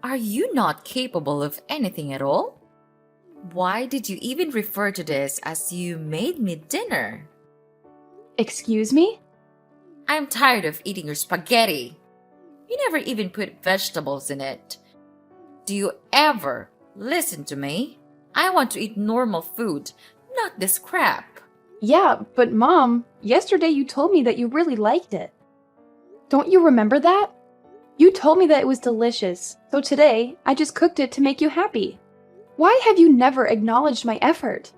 Are you not capable of anything at all? Why did you even refer to this as you made me dinner? Excuse me? I'm tired of eating your spaghetti. You never even put vegetables in it. Do you ever listen to me? I want to eat normal food, not this crap. Yeah, but Mom, yesterday you told me that you really liked it. Don't you remember that? You told me that it was delicious, so today I just cooked it to make you happy. Why have you never acknowledged my effort?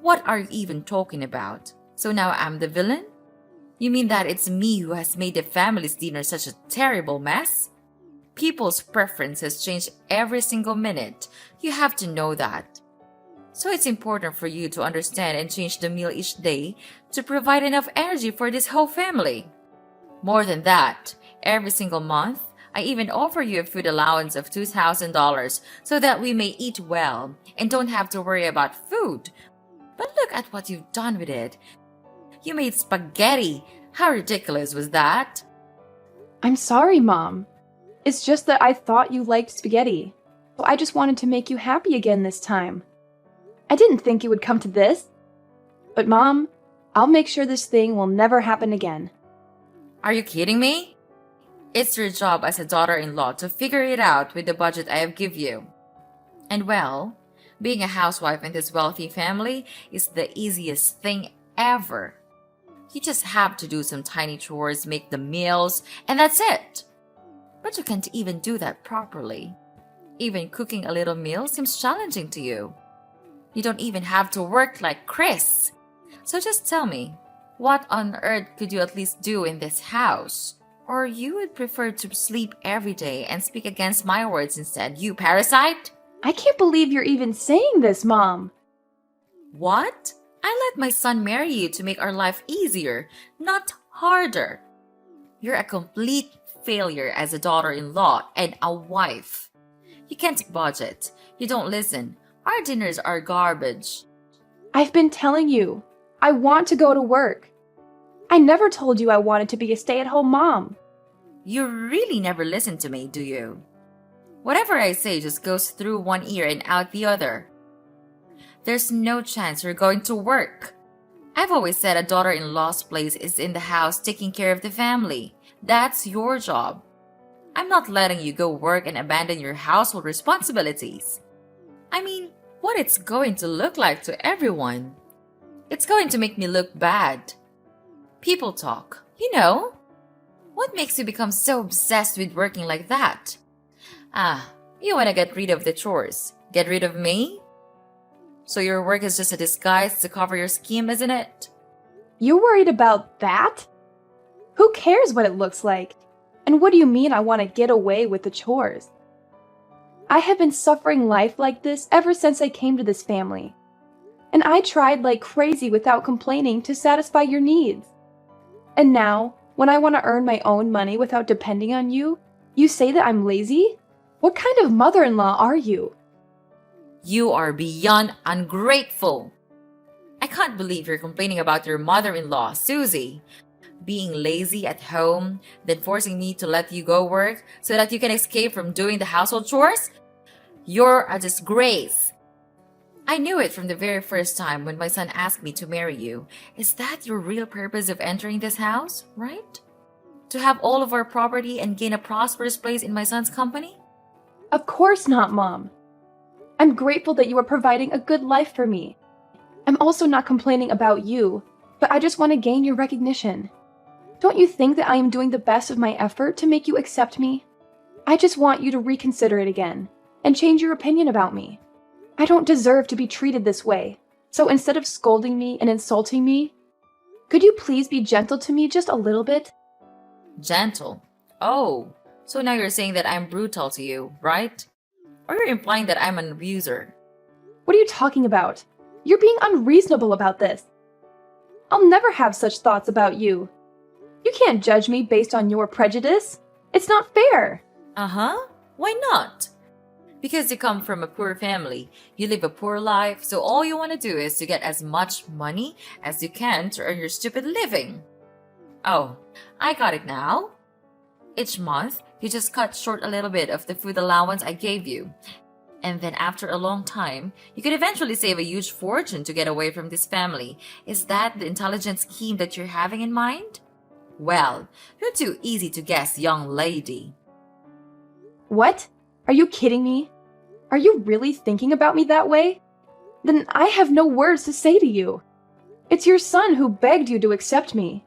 What are you even talking about? So now I'm the villain? You mean that it's me who has made the family's dinner such a terrible mess? People's preferences change every single minute. You have to know that. So it's important for you to understand and change the meal each day to provide enough energy for this whole family. More than that, every single month, I even offer you a food allowance of $2,000 so that we may eat well and don't have to worry about food. But look at what you've done with it. You made spaghetti. How ridiculous was that? I'm sorry, Mom. It's just that I thought you liked spaghetti, so I just wanted to make you happy again this time. I didn't think it would come to this. But Mom, I'll make sure this thing will never happen again. Are you kidding me? It's your job as a daughter-in-law to figure it out with the budget I have give you. And well, being a housewife in this wealthy family is the easiest thing ever. You just have to do some tiny chores, make the meals, and that's it. But you can't even do that properly. Even cooking a little meal seems challenging to you. You don't even have to work like Chris. So just tell me, what on earth could you at least do in this house? Or you would prefer to sleep every day and speak against my words instead, you parasite? I can't believe you're even saying this, Mom. What? I let my son marry you to make our life easier, not harder. You're a complete failure as a daughter-in-law and a wife. You can't budget. You don't listen. Our dinners are garbage. I've been telling you, I want to go to work. I never told you I wanted to be a stay-at-home mom. You really never listen to me, do you? Whatever I say just goes through one ear and out the other. There's no chance you're going to work. I've always said a daughter-in-law's place is in the house taking care of the family. That's your job. I'm not letting you go work and abandon your household responsibilities. I mean, what it's going to look like to everyone. It's going to make me look bad. People talk, you know. What makes you become so obsessed with working like that? You want to get rid of the chores. Get rid of me? So your work is just a disguise to cover your scheme, isn't it? You're worried about that? Who cares what it looks like? And what do you mean I want to get away with the chores? I have been suffering life like this ever since I came to this family. And I tried like crazy without complaining to satisfy your needs. And now, when I want to earn my own money without depending on you, you say that I'm lazy? What kind of mother-in-law are you? You are beyond ungrateful. I can't believe you're complaining about your mother-in-law, Susie. Being lazy at home, then forcing me to let you go work so that you can escape from doing the household chores? You're a disgrace. I knew it from the very first time when my son asked me to marry you. Is that your real purpose of entering this house, right? To have all of our property and gain a prosperous place in my son's company? Of course not, Mom. I'm grateful that you are providing a good life for me. I'm also not complaining about you, but I just want to gain your recognition. Don't you think that I am doing the best of my effort to make you accept me? I just want you to reconsider it again and change your opinion about me. I don't deserve to be treated this way, so instead of scolding me and insulting me, could you please be gentle to me just a little bit? Gentle? Oh, so now you're saying that I'm brutal to you, right? Or you're implying that I'm an abuser? What are you talking about? You're being unreasonable about this. I'll never have such thoughts about you. You can't judge me based on your prejudice. It's not fair. Uh-huh. Why not? Because you come from a poor family, you live a poor life, so all you want to do is to get as much money as you can to earn your stupid living. Oh, I got it now. Each month, You just cut short a little bit of the food allowance I gave you. And then after a long time, you could eventually save a huge fortune to get away from this family. Is that the intelligent scheme that you're having in mind? Well, you're too easy to guess, young lady. What? Are you kidding me? Are you really thinking about me that way? Then I have no words to say to you. It's your son who begged you to accept me.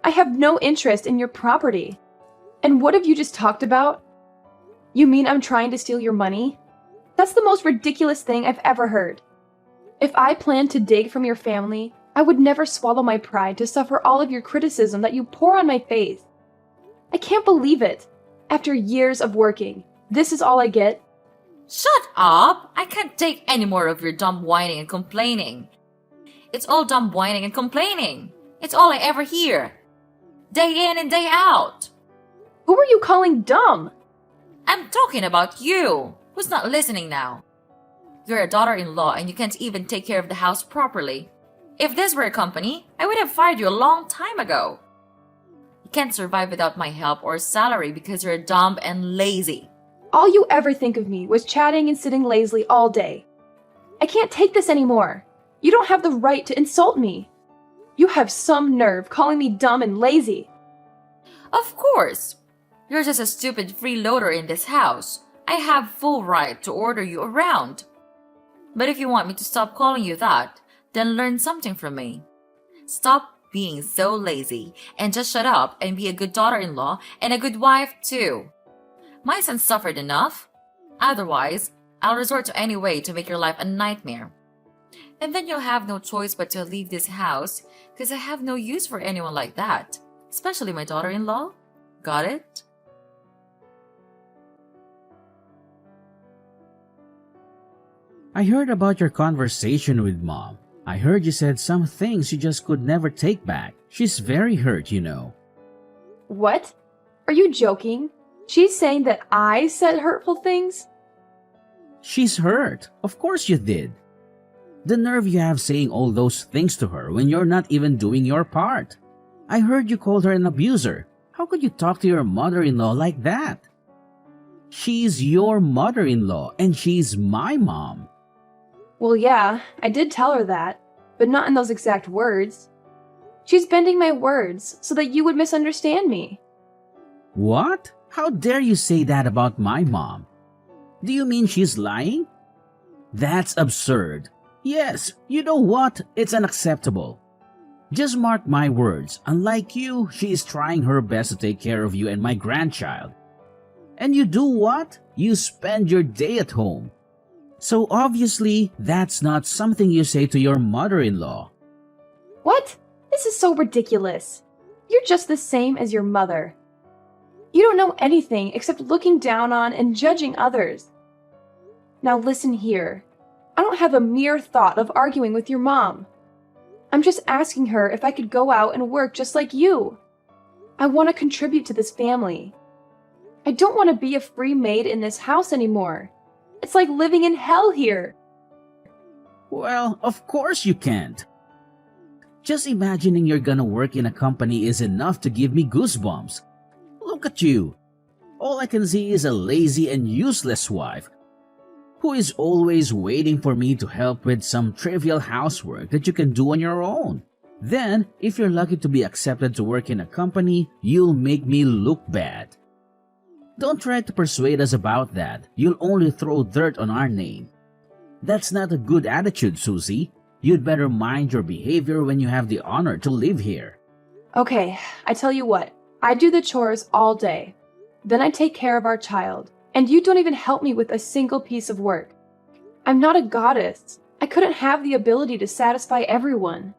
I have no interest in your property. And what have you just talked about? You mean I'm trying to steal your money? That's the most ridiculous thing I've ever heard. If I planned to dig from your family, I would never swallow my pride to suffer all of your criticism that you pour on my face. I can't believe it. After years of working, this is all I get? Shut up! I can't take any more of your dumb whining and complaining. It's all dumb whining and complaining. It's all I ever hear. Day in and day out. Who are you calling dumb? I'm talking about you. Who's not listening now? You're a daughter-in-law and you can't even take care of the house properly. If this were a company, I would have fired you a long time ago. You can't survive without my help or salary because you're dumb and lazy. All you ever think of me was chatting and sitting lazily all day. I can't take this anymore. You don't have the right to insult me. You have some nerve calling me dumb and lazy. Of course. You're just a stupid freeloader in this house. I have full right to order you around. But if you want me to stop calling you that, then learn something from me. Stop being so lazy and just shut up and be a good daughter-in-law and a good wife too. My son suffered enough. Otherwise, I'll resort to any way to make your life a nightmare. And then you'll have no choice but to leave this house because I have no use for anyone like that, especially my daughter-in-law. Got it? I heard about your conversation with Mom. I heard you said some things you just could never take back. She's very hurt, you know. What? Are you joking? She's saying that I said hurtful things? She's hurt. Of course you did. The nerve you have saying all those things to her when you're not even doing your part. I heard you called her an abuser. How could you talk to your mother-in-law like that? She's your mother-in-law and she's my mom. Well, yeah, I did tell her that, but not in those exact words. She's bending my words so that you would misunderstand me. What? How dare you say that about my mom? Do you mean she's lying? That's absurd. Yes, you know what? It's unacceptable. Just mark my words. Unlike you, she is trying her best to take care of you and my grandchild. And you do what? You spend your day at home. So obviously, that's not something you say to your mother-in-law. What? This is so ridiculous. You're just the same as your mother. You don't know anything except looking down on and judging others. Now listen here. I don't have a mere thought of arguing with your mom. I'm just asking her if I could go out and work just like you. I want to contribute to this family. I don't want to be a free maid in this house anymore. It's like living in hell here. Well, of course you can't. Just imagining you're gonna work in a company is enough to give me goosebumps. Look at you. All I can see is a lazy and useless wife who is always waiting for me to help with some trivial housework that you can do on your own. Then, if you're lucky to be accepted to work in a company, you'll make me look bad. Don't try to persuade us about that. You'll only throw dirt on our name. That's not a good attitude, Susie. You'd better mind your behavior when you have the honor to live here. Okay, I tell you what. I do the chores all day. Then I take care of our child. And you don't even help me with a single piece of work. I'm not a goddess. I couldn't have the ability to satisfy everyone.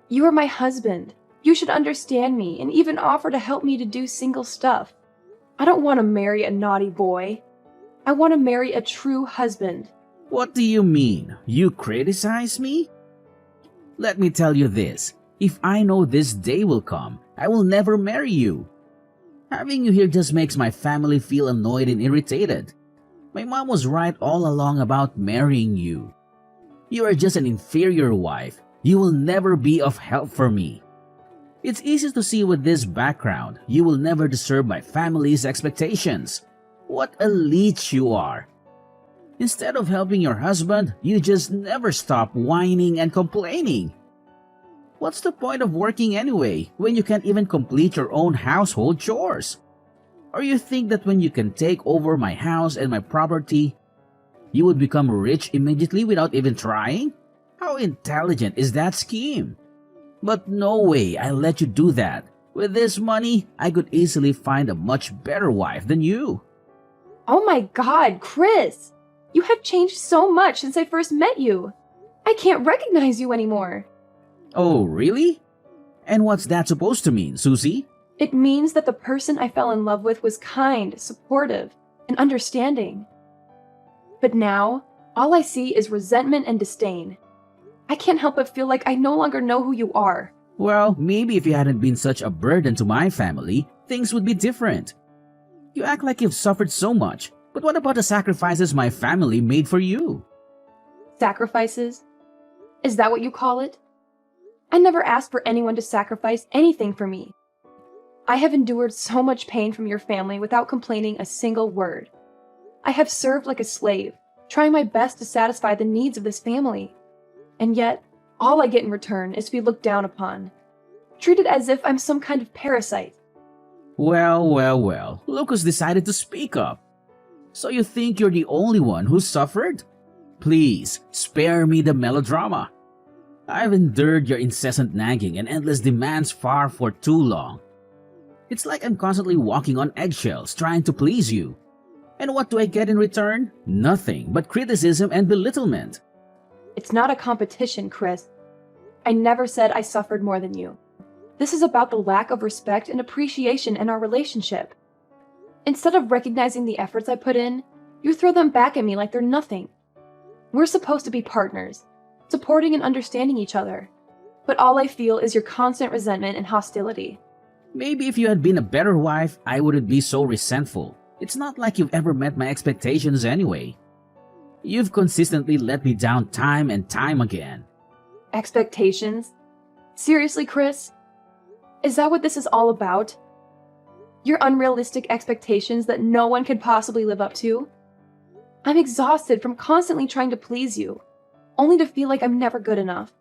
You are my husband. You should understand me and even offer to help me to do single stuff. I don't want to marry a naughty boy. I want to marry a true husband. What do you mean? You criticize me? Let me tell you this. If I know this day will come, I will never marry you. Having you here just makes my family feel annoyed and irritated. My mom was right all along about marrying you. You are just an inferior wife. You will never be of help for me. It's easy to see with this background, you will never deserve my family's expectations. What a leech you are. Instead of helping your husband, you just never stop whining and complaining. What's the point of working anyway when you can't even complete your own household chores? Or you think that when you can take over my house and my property, you would become rich immediately without even trying? How intelligent is that scheme? But no way I'll let you do that. With this money, I could easily find a much better wife than you. Oh my god, Chris! You have changed so much since I first met you. I can't recognize you anymore. Oh, really? And what's that supposed to mean, Susie? It means that the person I fell in love with was kind, supportive, and understanding. But now, all I see is resentment and disdain. I can't help but feel like I no longer know who you are. Well, maybe if you hadn't been such a burden to my family, things would be different. You act like you've suffered so much, but what about the sacrifices my family made for you? Sacrifices? Is that what you call it? I never asked for anyone to sacrifice anything for me. I have endured so much pain from your family without complaining a single word. I have served like a slave, trying my best to satisfy the needs of this family. And yet, all I get in return is to be looked down upon, treated as if I'm some kind of parasite. Well, Lucas decided to speak up. So you think you're the only one who suffered? Please, spare me the melodrama. I've endured your incessant nagging and endless demands for too long. It's like I'm constantly walking on eggshells trying to please you. And what do I get in return? Nothing but criticism and belittlement. It's not a competition, Chris. I never said I suffered more than you. This is about the lack of respect and appreciation in our relationship. Instead of recognizing the efforts I put in, you throw them back at me like they're nothing. We're supposed to be partners, supporting and understanding each other. But all I feel is your constant resentment and hostility. Maybe if you had been a better wife, I wouldn't be so resentful. It's not like you've ever met my expectations anyway. You've consistently let me down time and time again. Expectations? Seriously, Chris? Is that what this is all about? Your unrealistic expectations that no one could possibly live up to? I'm exhausted from constantly trying to please you, only to feel like I'm never good enough.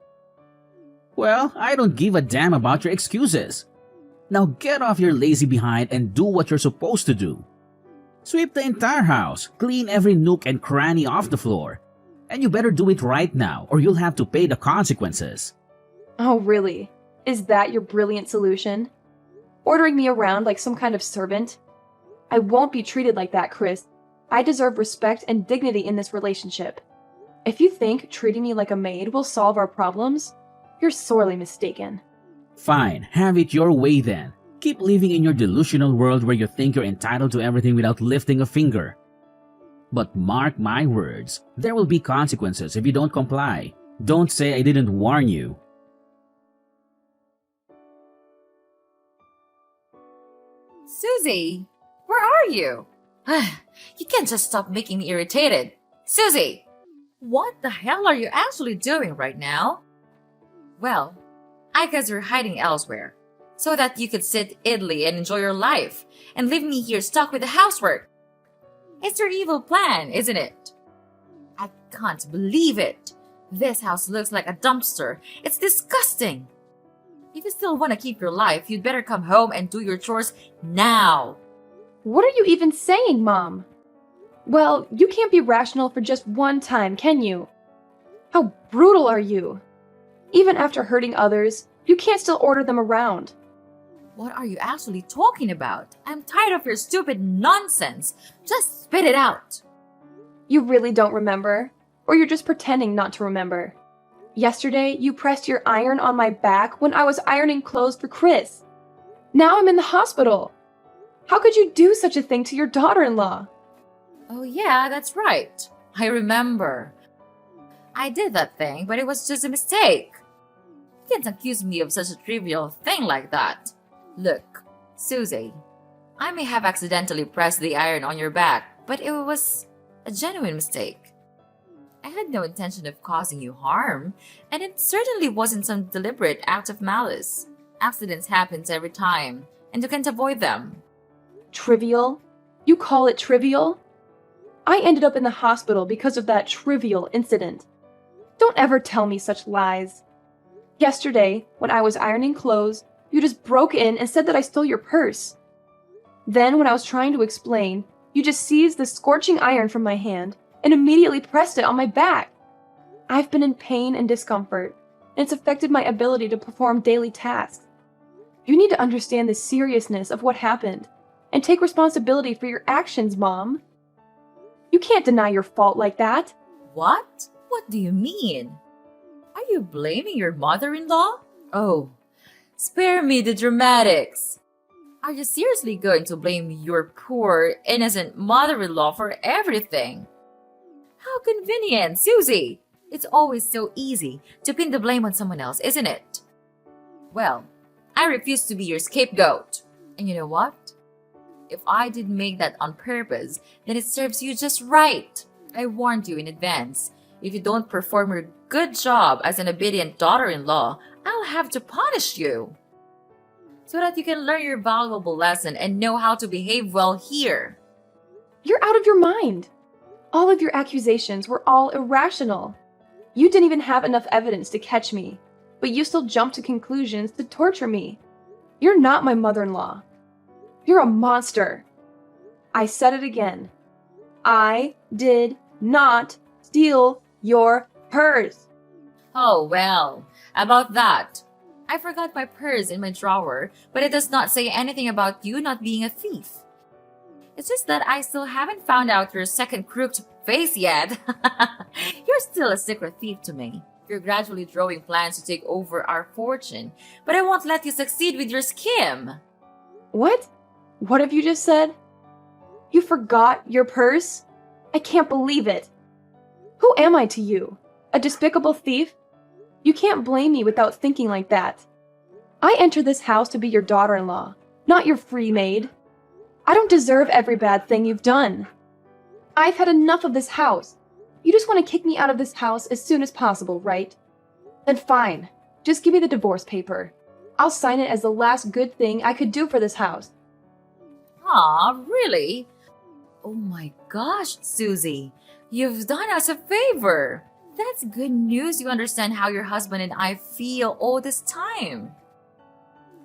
Well, I don't give a damn about your excuses. Now get off your lazy behind and do what you're supposed to do. Sweep the entire house, clean every nook and cranny off the floor. And you better do it right now or you'll have to pay the consequences. Oh, really? Is that your brilliant solution? Ordering me around like some kind of servant? I won't be treated like that, Chris. I deserve respect and dignity in this relationship. If you think treating me like a maid will solve our problems, you're sorely mistaken. Fine, have it your way then. Keep living in your delusional world where you think you're entitled to everything without lifting a finger. But mark my words, there will be consequences if you don't comply. Don't say I didn't warn you. Susie, where are you? You can't just stop making me irritated. Susie, what the hell are you actually doing right now? Well, I guess you're hiding elsewhere, so that you could sit idly and enjoy your life, and leave me here stuck with the housework. It's your evil plan, isn't it? I can't believe it. This house looks like a dumpster. It's disgusting. If you still want to keep your life, you'd better come home and do your chores now. What are you even saying, Mom? Well, you can't be rational for just one time, can you? How brutal are you? Even after hurting others, you can't still order them around. What are you actually talking about? I'm tired of your stupid nonsense. Just spit it out. You really don't remember? Or you're just pretending not to remember? Yesterday, you pressed your iron on my back when I was ironing clothes for Chris. Now I'm in the hospital. How could you do such a thing to your daughter-in-law? Oh yeah, that's right. I remember. I did that thing, but it was just a mistake. You can't accuse me of such a trivial thing like that. Look, Susie, I may have accidentally pressed the iron on your back, but it was a genuine mistake. I had no intention of causing you harm, and it certainly wasn't some deliberate act of malice. Accidents happen every time, and you can't avoid them. Trivial? You call it trivial? I ended up in the hospital because of that trivial incident. Don't ever tell me such lies. Yesterday, when I was ironing clothes, you just broke in and said that I stole your purse. Then, when I was trying to explain, you just seized the scorching iron from my hand and immediately pressed it on my back. I've been in pain and discomfort, and it's affected my ability to perform daily tasks. You need to understand the seriousness of what happened and take responsibility for your actions, Mom. You can't deny your fault like that. What? What do you mean? Are you blaming your mother-in-law? Oh, spare me the dramatics. Are you seriously going to blame your poor, innocent mother-in-law for everything? How convenient, Susie! It's always so easy to pin the blame on someone else, isn't it? Well, I refuse to be your scapegoat. And you know what? If I did make that on purpose, then it serves you just right. I warned you in advance. If you don't perform your good job as an obedient daughter-in-law, I'll have to punish you, so that you can learn your valuable lesson and know how to behave well here. You're out of your mind. All of your accusations were all irrational. You didn't even have enough evidence to catch me, but you still jumped to conclusions to torture me. You're not my mother-in-law. You're a monster. I said it again. I did not steal your purse. Oh, well, about that. I forgot my purse in my drawer, but it does not say anything about you not being a thief. It's just that I still haven't found out your second crooked face yet. You're still a secret thief to me. You're gradually drawing plans to take over our fortune, but I won't let you succeed with your scheme. What? What have you just said? You forgot your purse? I can't believe it. Who am I to you? A despicable thief? You can't blame me without thinking like that. I entered this house to be your daughter-in-law, not your free maid. I don't deserve every bad thing you've done. I've had enough of this house. You just want to kick me out of this house as soon as possible, right? Then fine. Just give me the divorce paper. I'll sign it as the last good thing I could do for this house. Aw, really? Oh my gosh, Susie. You've done us a favor. That's good news you understand how your husband and I feel all this time.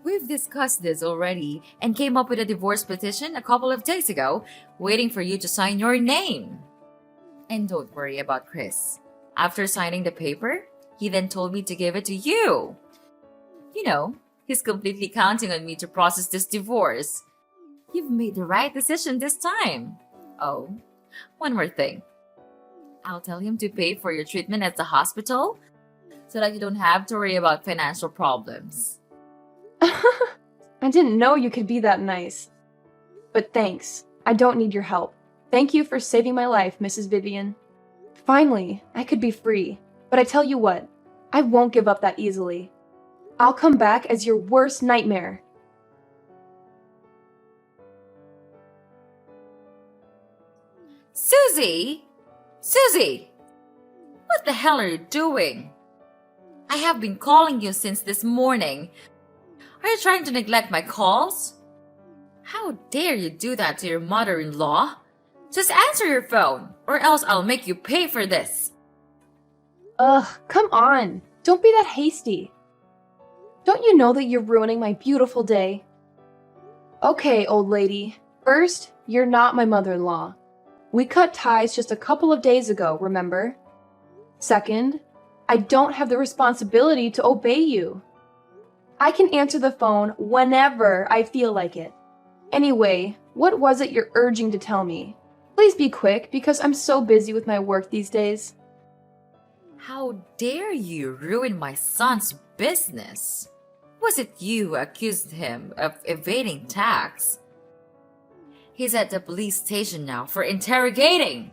We've discussed this already and came up with a divorce petition a couple of days ago, waiting for you to sign your name. And don't worry about Chris. After signing the paper, he then told me to give it to you. You know, he's completely counting on me to process this divorce. You've made the right decision this time. Oh, one more thing. I'll tell him to pay for your treatment at the hospital so that you don't have to worry about financial problems. I didn't know you could be that nice. But thanks. I don't need your help. Thank you for saving my life, Mrs. Vivian. Finally, I could be free. But I tell you what, I won't give up that easily. I'll come back as your worst nightmare. Susie! Susie! What the hell are you doing? I have been calling you since this morning. Are you trying to neglect my calls? How dare you do that to your mother-in-law? Just answer your phone, or else I'll make you pay for this. Ugh, come on. Don't be that hasty. Don't you know that you're ruining my beautiful day? Okay, old lady. First, you're not my mother-in-law. We cut ties just a couple of days ago, remember? Second, I don't have the responsibility to obey you. I can answer the phone whenever I feel like it. Anyway, what was it you're urging to tell me? Please be quick, because I'm so busy with my work these days. How dare you ruin my son's business? Was it you who accused him of evading tax? He's at the police station now for interrogating.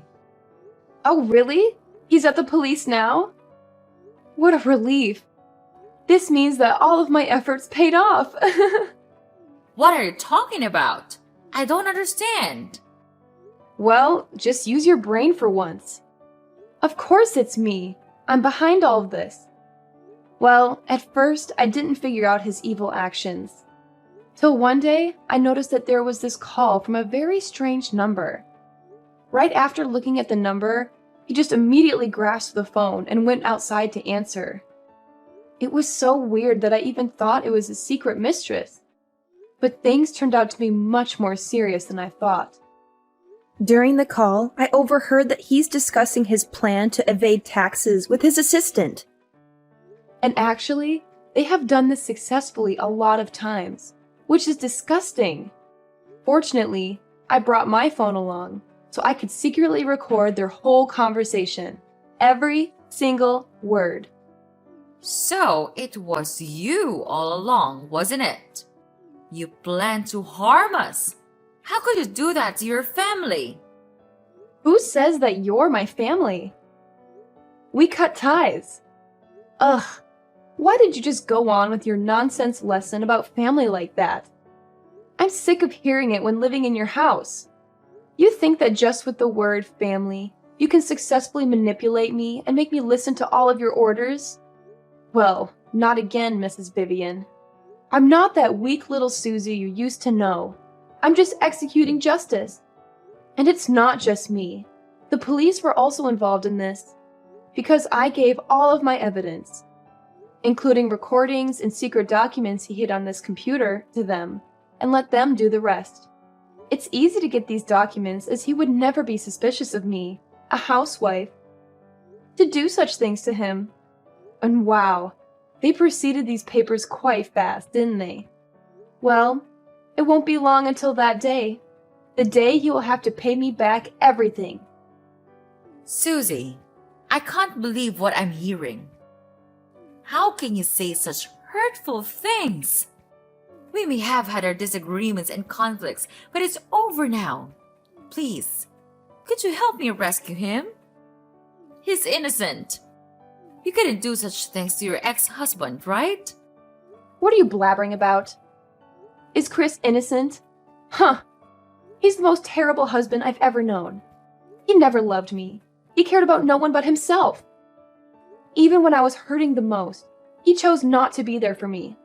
Oh, really? He's at the police now? What a relief. This means that all of my efforts paid off. What are you talking about? I don't understand. Well, just use your brain for once. Of course it's me. I'm behind all of this. Well, at first, I didn't figure out his evil actions. Till one day, I noticed that there was this call from a very strange number. Right after looking at the number, he just immediately grasped the phone and went outside to answer. It was so weird that I even thought it was his secret mistress. But things turned out to be much more serious than I thought. During the call, I overheard that he's discussing his plan to evade taxes with his assistant. And actually, they have done this successfully a lot of times, which is disgusting. Fortunately, I brought my phone along, so I could secretly record their whole conversation. Every single word. So it was you all along, wasn't it? You planned to harm us. How could you do that to your family? Who says that you're my family? We cut ties. Ugh, why did you just go on with your nonsense lesson about family like that? I'm sick of hearing it when living in your house. You think that just with the word family, you can successfully manipulate me and make me listen to all of your orders? Well, not again, Mrs. Vivian. I'm not that weak little Susie you used to know. I'm just executing justice. And it's not just me. The police were also involved in this, because I gave all of my evidence, including recordings and secret documents he hid on this computer, to them, and let them do the rest. It's easy to get these documents, as he would never be suspicious of me, a housewife, to do such things to him. And wow, they proceeded these papers quite fast, didn't they? Well, it won't be long until that day. The day he will have to pay me back everything. Susie, I can't believe what I'm hearing. How can you say such hurtful things? We may have had our disagreements and conflicts, but it's over now. Please, could you help me rescue him? He's innocent. You couldn't do such things to your ex-husband, right? What are you blabbering about? Is Chris innocent? Huh. He's the most terrible husband I've ever known. He never loved me. He cared about no one but himself. Even when I was hurting the most, he chose not to be there for me.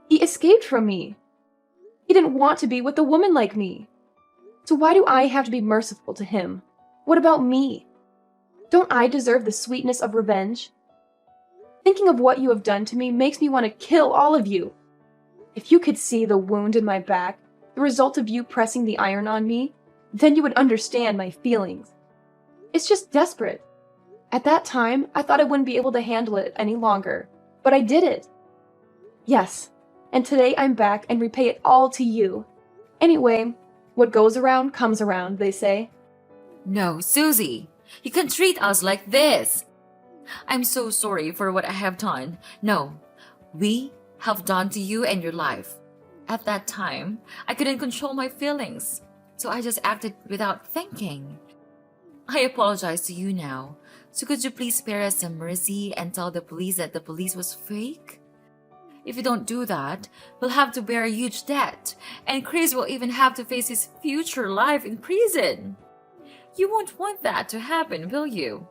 He escaped from me. He didn't want to be with a woman like me. So why do I have to be merciful to him? What about me? Don't I deserve the sweetness of revenge? Thinking of what you have done to me makes me want to kill all of you. If you could see the wound in my back, the result of you pressing the iron on me, then you would understand my feelings. It's just desperate. At that time, I thought I wouldn't be able to handle it any longer, but I did it. Yes, and today I'm back and repay it all to you. Anyway, what goes around comes around, they say. No, Susie, you can't treat us like this. I'm so sorry for what I have done. No, we have done to you and your life. At that time, I couldn't control my feelings, so I just acted without thinking. I apologize to you now, so could you please spare us some mercy and tell the police that the police was fake? If you don't do that, we'll have to bear a huge debt, and Chris will even have to face his future life in prison. You won't want that to happen, will you?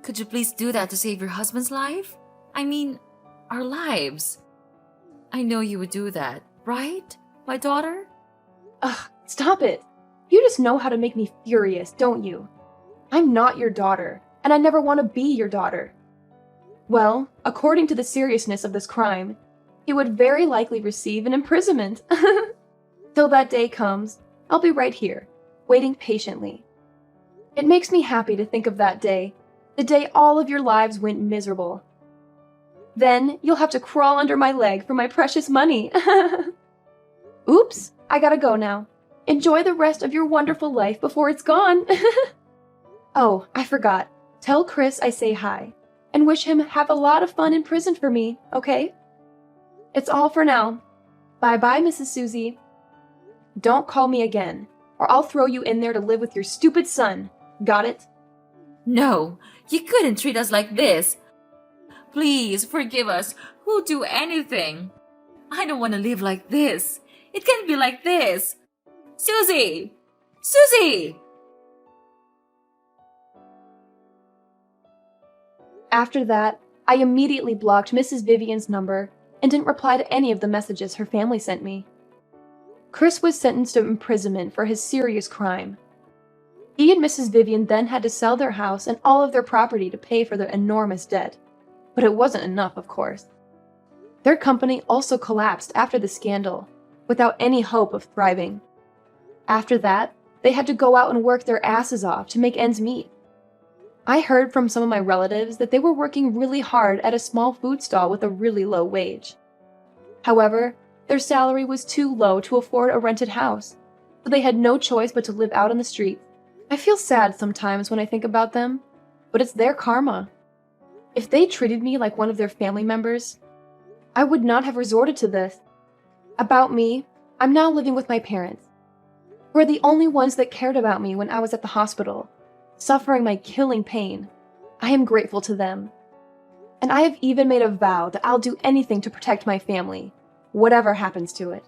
Could you please do that to save your husband's life? I mean, our lives. I know you would do that, right, my daughter? Ugh, stop it. You just know how to make me furious, don't you? I'm not your daughter, and I never want to be your daughter. Well, according to the seriousness of this crime, he would very likely receive an imprisonment. Till that day comes, I'll be right here, waiting patiently. It makes me happy to think of that day, the day all of your lives went miserable. Then you'll have to crawl under my leg for my precious money. Oops, I gotta go now. Enjoy the rest of your wonderful life before it's gone. Oh, I forgot. Tell Chris I say hi, and wish him have a lot of fun in prison for me, okay? It's all for now. Bye-bye, Mrs. Susie. Don't call me again, or I'll throw you in there to live with your stupid son. Got it? No, you couldn't treat us like this. Please forgive us. We'll do anything. I don't want to live like this. It can't be like this. Susie! Susie! After that, I immediately blocked Mrs. Vivian's number and didn't reply to any of the messages her family sent me. Chris was sentenced to imprisonment for his serious crime. He and Mrs. Vivian then had to sell their house and all of their property to pay for their enormous debt. But it wasn't enough, of course. Their company also collapsed after the scandal, without any hope of thriving. After that, they had to go out and work their asses off to make ends meet. I heard from some of my relatives that they were working really hard at a small food stall with a really low wage. However, their salary was too low to afford a rented house, so they had no choice but to live out on the streets. I feel sad sometimes when I think about them, but it's their karma. If they treated me like one of their family members, I would not have resorted to this. About me, I'm now living with my parents, who are the only ones that cared about me when I was at the hospital, suffering my killing pain. I am grateful to them. And I have even made a vow that I'll do anything to protect my family, whatever happens to it.